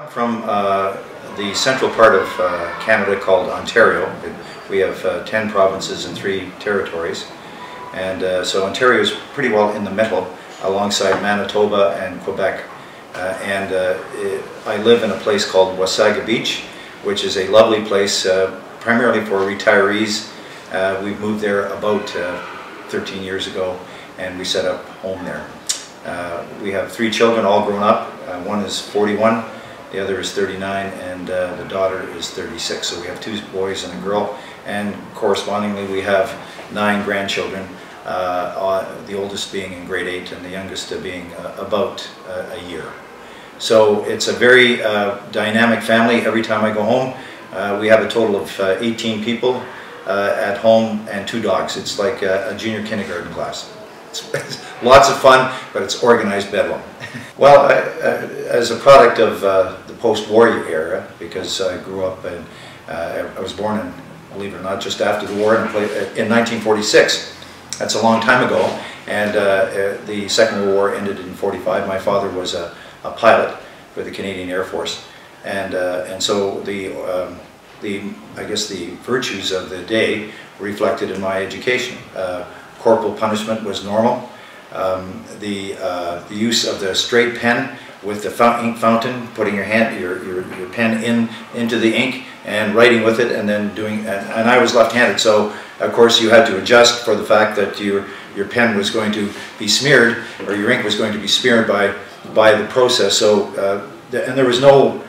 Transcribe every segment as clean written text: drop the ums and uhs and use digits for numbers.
I'm from the central part of Canada called Ontario. We have 10 provinces and 3 territories. And so Ontario is pretty well in the middle alongside Manitoba and Quebec. I live in a place called Wasaga Beach, which is a lovely place primarily for retirees. We've moved there about 13 years ago and we set up home there. We have 3 children all grown up. One is 41, the other is 39, and the daughter is 36. So we have 2 boys and a girl, and correspondingly we have 9 grandchildren, the oldest being in grade 8 and the youngest being about a year. So it's a very dynamic family. Every time I go home, we have a total of 18 people at home and 2 dogs. It's like a junior kindergarten class. It's lots of fun, but it's organized bedlam. Well, as a product of the post-war era, because I grew up and I was born in, believe it or not, just after the war in 1946. That's a long time ago, and the Second World War ended in 45. My father was a pilot for the Canadian Air Force, and so I guess the virtues of the day reflected in my education. Corporal punishment was normal. The use of the straight pen with the ink fountain, putting your pen into the ink and writing with it, and then doing. And I was left-handed, so of course you had to adjust for the fact that your pen was going to be smeared, or your ink was going to be smeared by the process. So and there was no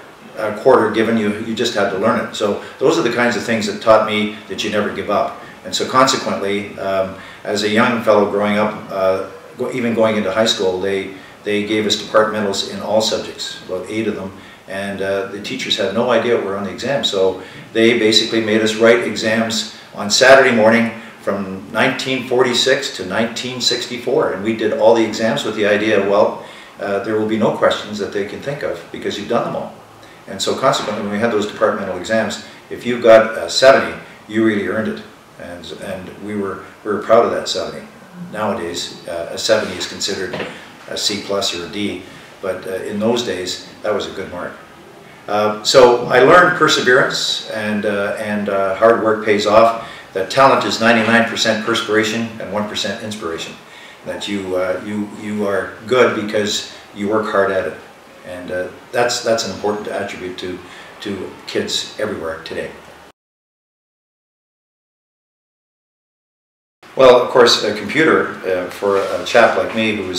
quarter given you. You just had to learn it. So those are the kinds of things that taught me that you never give up. And so consequently, as a young fellow growing up, even going into high school, they gave us departmentals in all subjects, about 8 of them, and the teachers had no idea what were on the exam. So they basically made us write exams on Saturday morning from 1946 to 1964, and we did all the exams with the idea, well, there will be no questions that they can think of because you've done them all. And so consequently, when we had those departmental exams, if you got a 70, you really earned it. And we were proud of that 70. Nowadays, a 70 is considered a C+ or a D, but in those days, that was a good mark. So I learned perseverance and hard work pays off. That talent is 99% perspiration and 1% inspiration. That you are good because you work hard at it, and that's an important attribute to kids everywhere today. Well, of course, a computer, for a chap like me who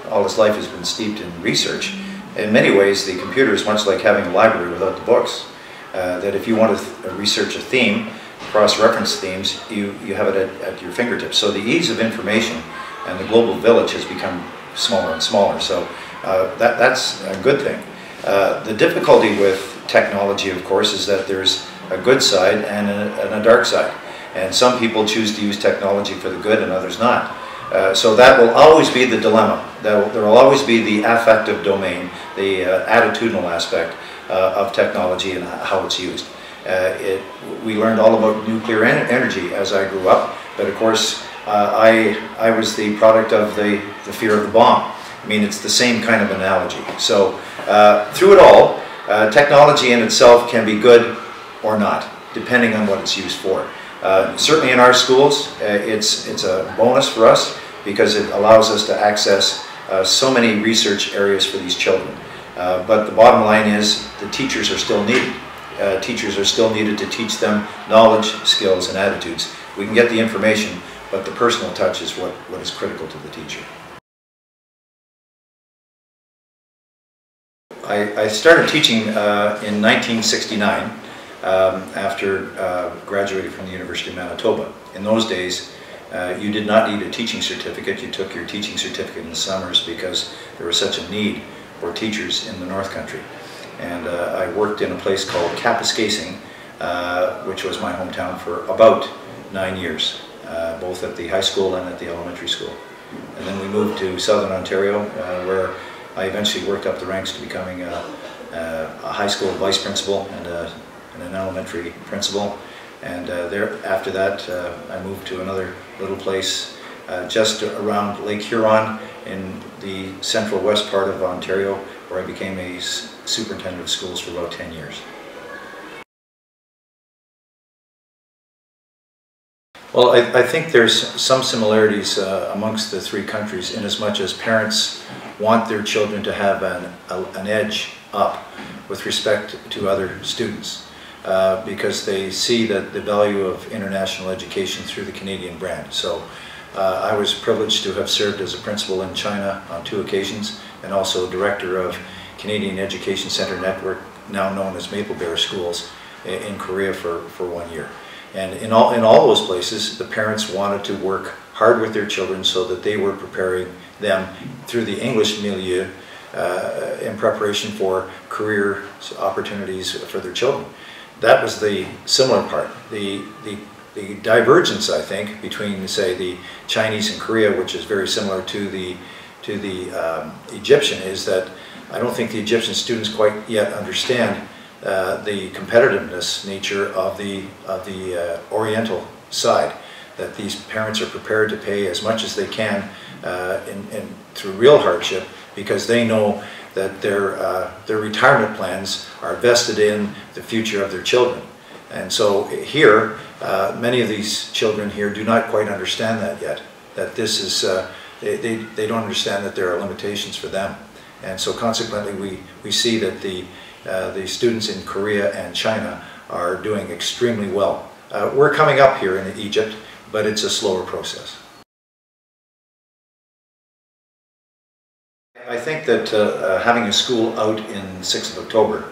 all his life has been steeped in research, in many ways the computer is much like having a library without the books. That if you want to research a theme, cross-reference themes, you have it at your fingertips. So the ease of information and the global village has become smaller and smaller, so that's a good thing. The difficulty with technology, of course, is that there's a good side and a dark side. And some people choose to use technology for the good and others not. So that will always be the dilemma. There will always be the affective domain, the attitudinal aspect of technology and how it's used. We learned all about nuclear energy as I grew up, but of course I was the product of the fear of the bomb. I mean, it's the same kind of analogy. So through it all, technology in itself can be good or not, depending on what it's used for. Certainly in our schools, it's a bonus for us because it allows us to access so many research areas for these children. But the bottom line is the teachers are still needed. Teachers are still needed to teach them knowledge, skills, and attitudes. We can get the information, but the personal touch is what is critical to the teacher. I started teaching in 1969. After graduating from the University of Manitoba. In those days, you did not need a teaching certificate. You took your teaching certificate in the summers because there was such a need for teachers in the North Country. And I worked in a place called Kapuskasing, which was my hometown, for about 9 years, both at the high school and at the elementary school. And then we moved to Southern Ontario, where I eventually worked up the ranks to becoming a high school vice principal and an elementary principal, and after that I moved to another little place just around Lake Huron in the central west part of Ontario, where I became a superintendent of schools for about 10 years. Well, I think there's some similarities amongst the three countries, in as much as parents want their children to have an edge up with respect to other students, because they see that the value of international education through the Canadian brand. So I was privileged to have served as a principal in China on 2 occasions, and also director of Canadian Education Center Network, now known as Maple Bear Schools, in Korea for 1 year. And in all those places, the parents wanted to work hard with their children so that they were preparing them through the English milieu in preparation for career opportunities for their children. That was the similar part. The divergence, I think, between, say, the Chinese and Korea, which is very similar to the Egyptian, is that I don't think the Egyptian students quite yet understand the competitiveness nature of the Oriental side, that these parents are prepared to pay as much as they can through real hardship, because they know that their retirement plans are vested in the future of their children. And so here, many of these children here do not quite understand that yet, that this is, they don't understand that there are limitations for them. And so consequently we see that the students in Korea and China are doing extremely well. We're coming up here in Egypt, but it's a slower process. I think that having a school out in 6th of October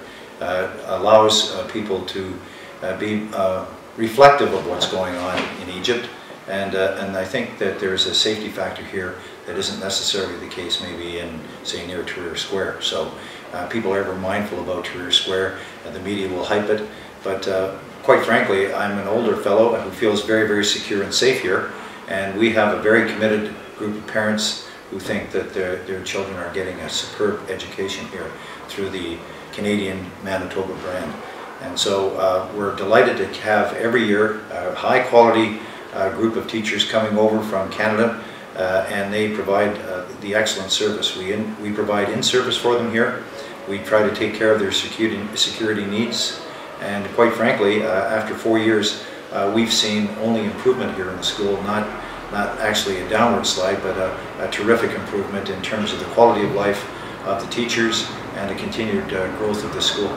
allows people to be reflective of what's going on in Egypt, and I think that there's a safety factor here that isn't necessarily the case maybe in, say, near Tahrir Square. So people are ever mindful about Tahrir Square, and the media will hype it, but quite frankly, I'm an older fellow who feels very, very secure and safe here, and we have a very committed group of parents who think that their children are getting a superb education here through the Canadian Manitoba brand. And so we're delighted to have every year a high quality group of teachers coming over from Canada, and they provide the excellent service. We provide in-service for them here. We try to take care of their security needs, and quite frankly, after 4 years, we've seen only improvement here in the school, not actually a downward slide, but a terrific improvement in terms of the quality of life of the teachers and the continued growth of the school.